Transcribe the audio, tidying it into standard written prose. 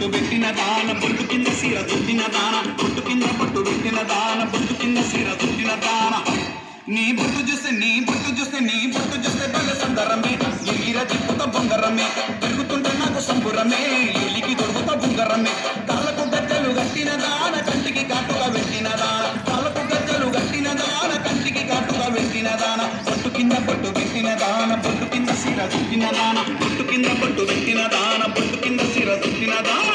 బొట్టు పెట్టిన దాన బొట్టు కింద సీర దుట్టిన దాన బొట్టు కింద బొట్టు పెట్టిన దాన బొట్టు కింద సీర దుట్టిన దాన నీ బొట్టు చూస్తే భలే సందరమే ఈర దిక్కుతో బొంగరమే పెరుగుతుంటే నాకు సంబురమే ఎలికి దొరుకుతా బొంగరమే కాళ్ళకు గజ్జలు గట్టిన దాన కంటికి కాటుగా పెట్టిన దాన కాళ్ళకు గజ్జలు గట్టిన దాన కంటికి కాటుగా పెట్టిన దాన బొట్టు కింద బొట్టు పెట్టిన దాన బొట్టు కింద సీర దుట్టిన దాన బొట్టు కింద బొట్టు పెట్టిన దాన బొట్టు కింద సీర దుట్టిన దాన